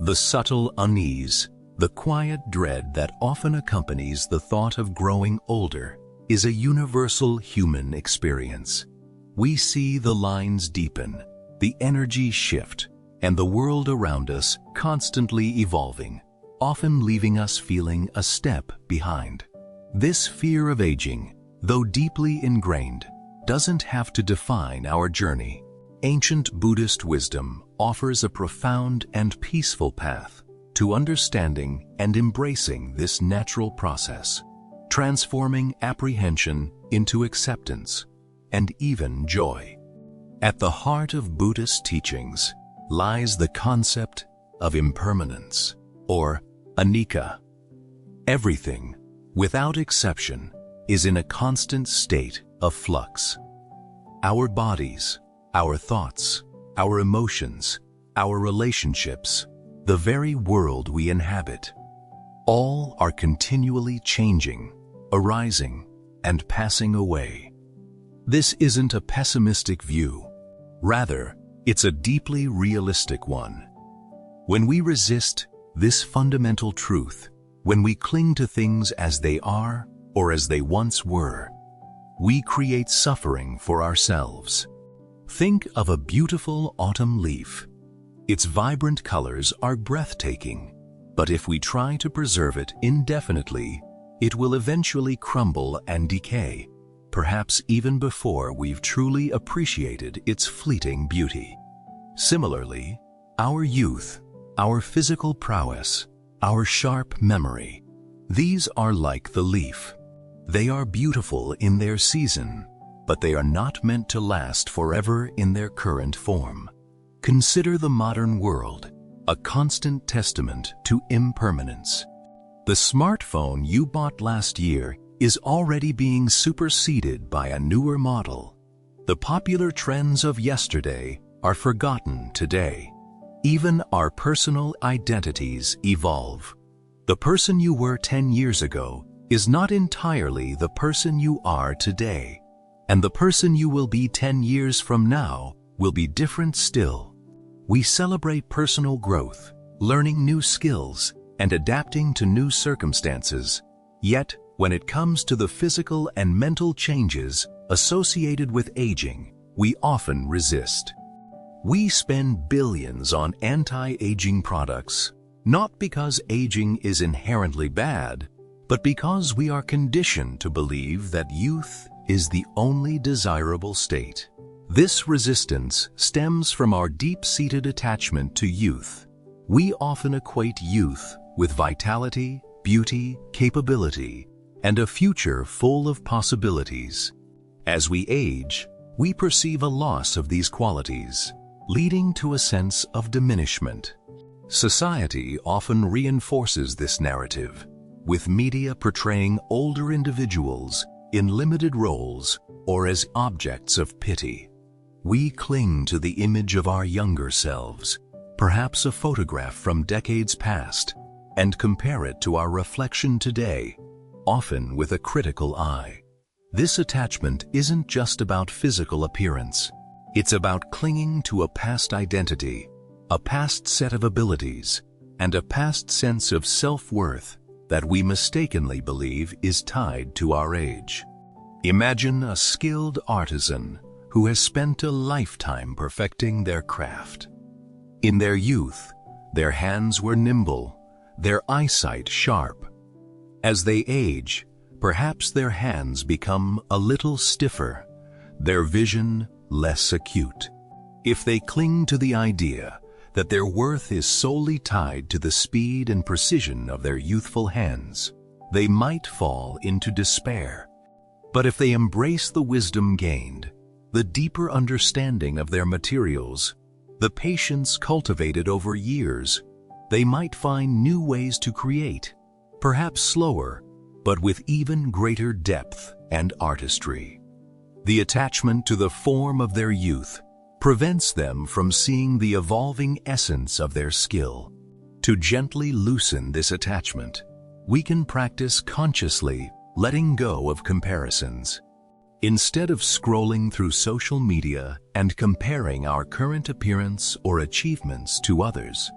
The subtle unease, the quiet dread that often accompanies the thought of growing older, is a universal human experience. We see the lines deepen, the energy shift, and the world around us constantly evolving, often leaving us feeling a step behind. This fear of aging, though deeply ingrained, doesn't have to define our journey. Ancient Buddhist wisdom offers a profound and peaceful path to understanding and embracing this natural process, transforming apprehension into acceptance and even joy. At the heart of Buddhist teachings lies the concept of impermanence, or anicca. Everything, without exception, is in a constant state of flux. Our bodies, our thoughts, our emotions, our relationships, the very world we inhabit, all are continually changing, arising, and passing away. This isn't a pessimistic view. Rather, it's a deeply realistic one. When we resist this fundamental truth, when we cling to things as they are or as they once were, we create suffering for ourselves. Think of a beautiful autumn leaf. Its vibrant colors are breathtaking, but if we try to preserve it indefinitely, it will eventually crumble and decay, perhaps even before we've truly appreciated its fleeting beauty. Similarly, our youth, our physical prowess, our sharp memory, these are like the leaf. They are beautiful in their season, but they are not meant to last forever in their current form. Consider the modern world, a constant testament to impermanence. The smartphone you bought last year is already being superseded by a newer model. The popular trends of yesterday are forgotten today. Even our personal identities evolve. The person you were 10 years ago is not entirely the person you are today, and the person you will be 10 years from now will be different still. We celebrate personal growth, learning new skills, and adapting to new circumstances. Yet, when it comes to the physical and mental changes associated with aging, we often resist. We spend billions on anti-aging products, not because aging is inherently bad, but because we are conditioned to believe that youth is the only desirable state. This resistance stems from our deep-seated attachment to youth. We often equate youth with vitality, beauty, capability, and a future full of possibilities. As we age, we perceive a loss of these qualities, leading to a sense of diminishment. Society often reinforces this narrative, with media portraying older individuals in limited roles or as objects of pity. We cling to the image of our younger selves, perhaps a photograph from decades past, and compare it to our reflection today, often with a critical eye. This attachment isn't just about physical appearance. It's about clinging to a past identity, a past set of abilities, and a past sense of self-worth that we mistakenly believe is tied to our age. Imagine a skilled artisan who has spent a lifetime perfecting their craft. In their youth, their hands were nimble, their eyesight sharp. As they age, perhaps their hands become a little stiffer, their vision less acute. If they cling to the idea that their worth is solely tied to the speed and precision of their youthful hands, they might fall into despair. But if they embrace the wisdom gained, the deeper understanding of their materials, the patience cultivated over years, they might find new ways to create, perhaps slower, but with even greater depth and artistry. The attachment to the form of their youth prevents them from seeing the evolving essence of their skill. To gently loosen this attachment, we can practice consciously letting go of comparisons. Instead of scrolling through social media and comparing our current appearance or achievements to others,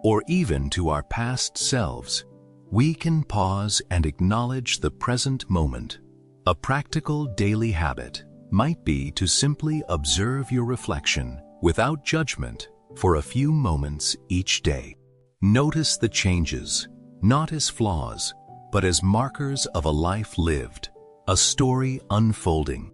or even to our past selves, we can pause and acknowledge the present moment. A practical daily habit might be to simply observe your reflection without judgment for a few moments each day. Notice the changes, not as flaws, but as markers of a life lived, a story unfolding.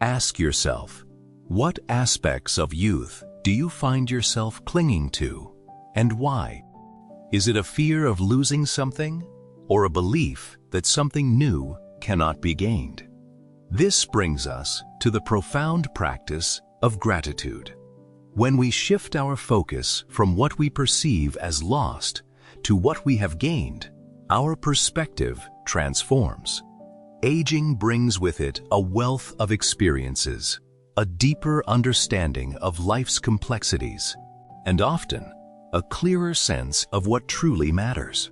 Ask yourself, what aspects of youth do you find yourself clinging to, and why? Is it a fear of losing something, or a belief that something new cannot be gained? This brings us to the profound practice of gratitude. When we shift our focus from what we perceive as lost to what we have gained, our perspective transforms. Aging brings with it a wealth of experiences, a deeper understanding of life's complexities, and often a clearer sense of what truly matters.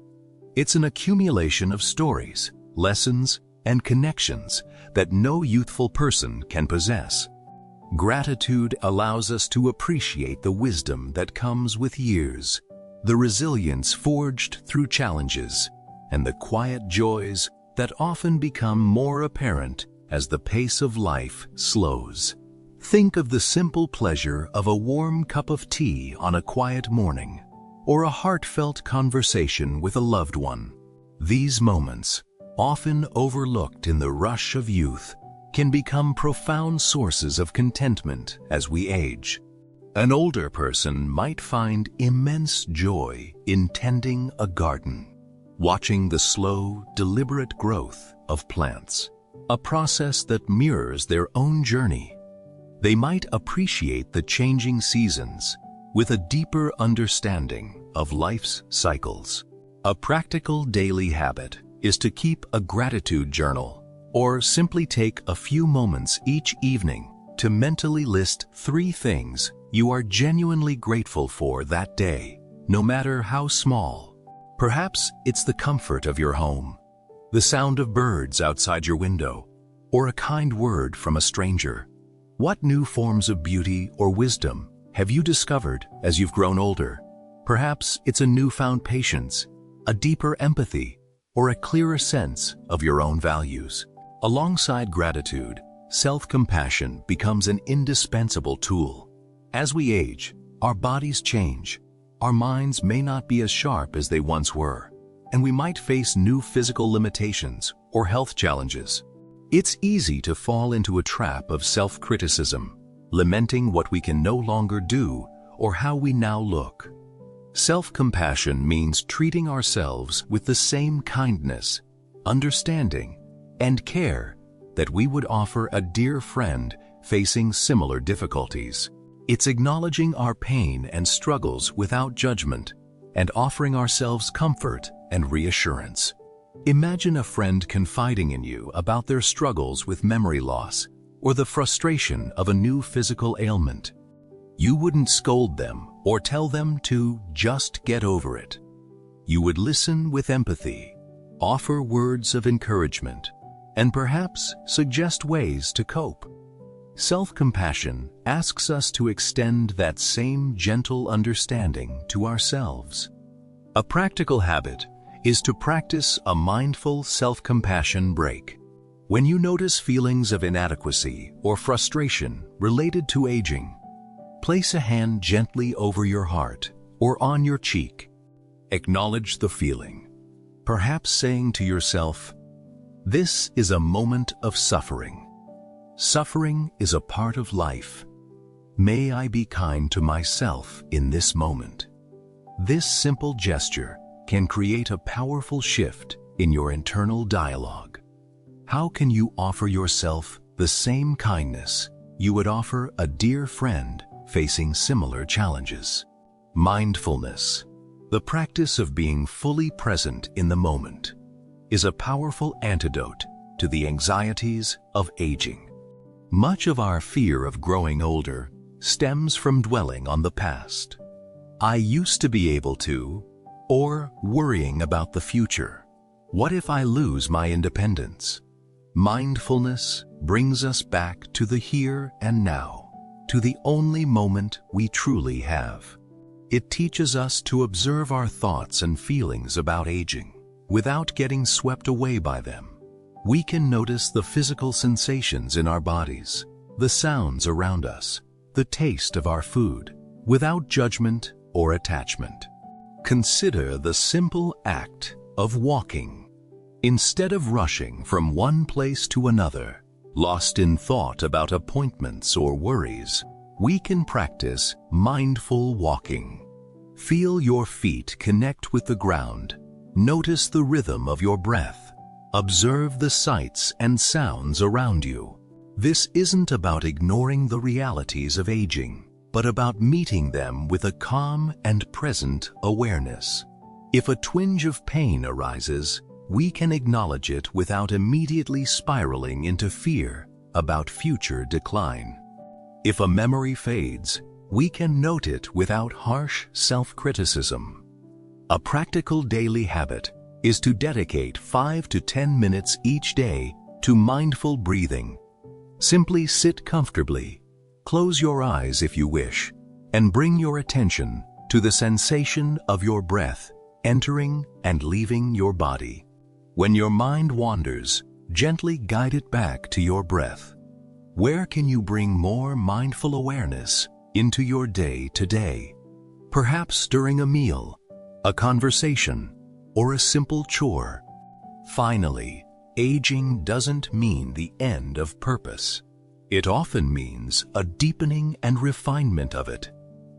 It's an accumulation of stories, lessons, and connections that no youthful person can possess. Gratitude allows us to appreciate the wisdom that comes with years, the resilience forged through challenges, and the quiet joys that often become more apparent as the pace of life slows. Think of the simple pleasure of a warm cup of tea on a quiet morning, or a heartfelt conversation with a loved one. These moments, often overlooked in the rush of youth, can become profound sources of contentment as we age. An older person might find immense joy in tending a garden, watching the slow, deliberate growth of plants, a process that mirrors their own journey. They might appreciate the changing seasons with a deeper understanding of life's cycles. A practical daily habit is to keep a gratitude journal, or simply take a few moments each evening to mentally list 3 things you are genuinely grateful for that day, no matter how small. Perhaps it's the comfort of your home, the sound of birds outside your window, or a kind word from a stranger. What new forms of beauty or wisdom have you discovered as you've grown older? Perhaps it's a newfound patience, a deeper empathy, or a clearer sense of your own values. Alongside gratitude, self-compassion becomes an indispensable tool. As we age, our bodies change. Our minds may not be as sharp as they once were, and we might face new physical limitations or health challenges. It's easy to fall into a trap of self-criticism, lamenting what we can no longer do or how we now look. Self-compassion means treating ourselves with the same kindness, understanding, and care that we would offer a dear friend facing similar difficulties. It's acknowledging our pain and struggles without judgment and offering ourselves comfort and reassurance. Imagine a friend confiding in you about their struggles with memory loss or the frustration of a new physical ailment. You wouldn't scold them or tell them to just get over it. You would listen with empathy, offer words of encouragement, and perhaps suggest ways to cope. Self-compassion asks us to extend that same gentle understanding to ourselves. A practical habit is to practice a mindful self-compassion break. When you notice feelings of inadequacy or frustration related to aging, place a hand gently over your heart or on your cheek. Acknowledge the feeling, perhaps saying to yourself, "This is a moment of suffering. Suffering is a part of life. May I be kind to myself in this moment." This simple gesture can create a powerful shift in your internal dialogue. How can you offer yourself the same kindness you would offer a dear friend facing similar challenges? Mindfulness, the practice of being fully present in the moment, is a powerful antidote to the anxieties of aging. Much of our fear of growing older stems from dwelling on the past. I used to be able to, or worrying about the future. What if I lose my independence? Mindfulness brings us back to the here and now, to the only moment we truly have. It teaches us to observe our thoughts and feelings about aging without getting swept away by them. We can notice the physical sensations in our bodies, the sounds around us, the taste of our food, without judgment or attachment. Consider the simple act of walking. Instead of rushing from one place to another, lost in thought about appointments or worries, we can practice mindful walking. Feel your feet connect with the ground. Notice the rhythm of your breath. Observe the sights and sounds around you. This isn't about ignoring the realities of aging, but about meeting them with a calm and present awareness. If a twinge of pain arises, we can acknowledge it without immediately spiraling into fear about future decline. If a memory fades, we can note it without harsh self-criticism. A practical daily habit is to dedicate 5 to 10 minutes each day to mindful breathing. Simply sit comfortably, close your eyes if you wish, and bring your attention to the sensation of your breath entering and leaving your body. When your mind wanders, gently guide it back to your breath. Where can you bring more mindful awareness into your day today? Perhaps during a meal, a conversation, or a simple chore. Finally, aging doesn't mean the end of purpose. It often means a deepening and refinement of it.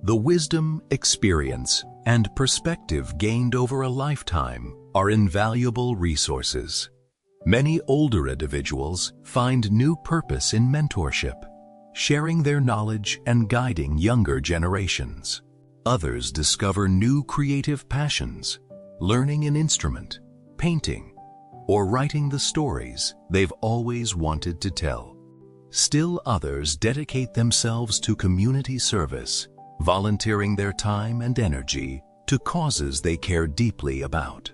The wisdom, experience, and perspective gained over a lifetime are invaluable resources. Many older individuals find new purpose in mentorship, sharing their knowledge and guiding younger generations. Others discover new creative passions, learning an instrument, painting, or writing the stories they've always wanted to tell. Still others dedicate themselves to community service, volunteering their time and energy to causes they care deeply about.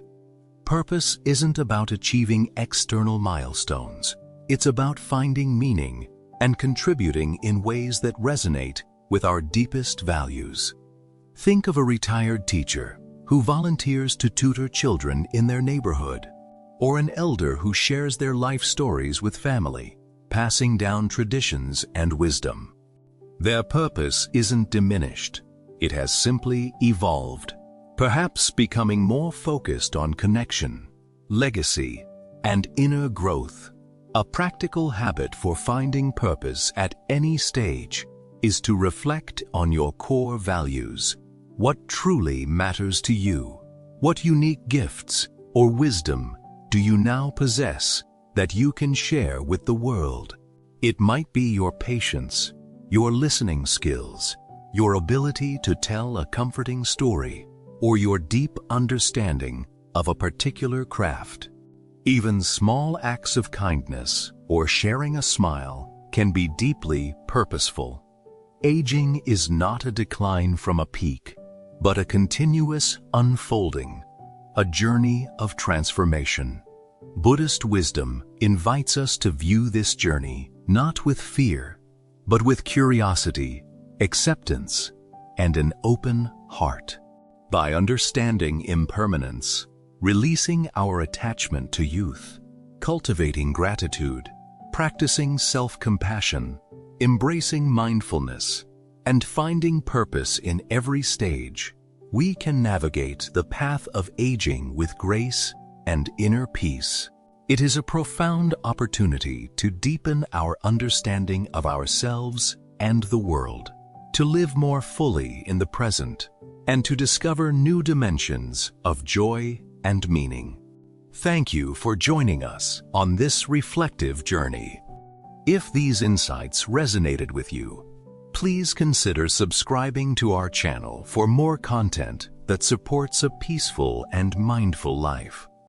Purpose isn't about achieving external milestones. It's about finding meaning and contributing in ways that resonate with our deepest values. Think of a retired teacher who volunteers to tutor children in their neighborhood, or an elder who shares their life stories with family, passing down traditions and wisdom. Their purpose isn't diminished. It has simply evolved, perhaps becoming more focused on connection, legacy, and inner growth. A practical habit for finding purpose at any stage is to reflect on your core values. What truly matters to you? What unique gifts or wisdom do you now possess that you can share with the world? It might be your patience, your listening skills, your ability to tell a comforting story, or your deep understanding of a particular craft. Even small acts of kindness or sharing a smile can be deeply purposeful. Aging is not a decline from a peak, but a continuous unfolding, a journey of transformation. Buddhist wisdom invites us to view this journey not with fear, but with curiosity, acceptance, and an open heart. By understanding impermanence, releasing our attachment to youth, cultivating gratitude, practicing self-compassion, embracing mindfulness, and finding purpose in every stage, we can navigate the path of aging with grace and inner peace. It is a profound opportunity to deepen our understanding of ourselves and the world, to live more fully in the present, and to discover new dimensions of joy and meaning. Thank you for joining us on this reflective journey. If these insights resonated with you, please consider subscribing to our channel for more content that supports a peaceful and mindful life.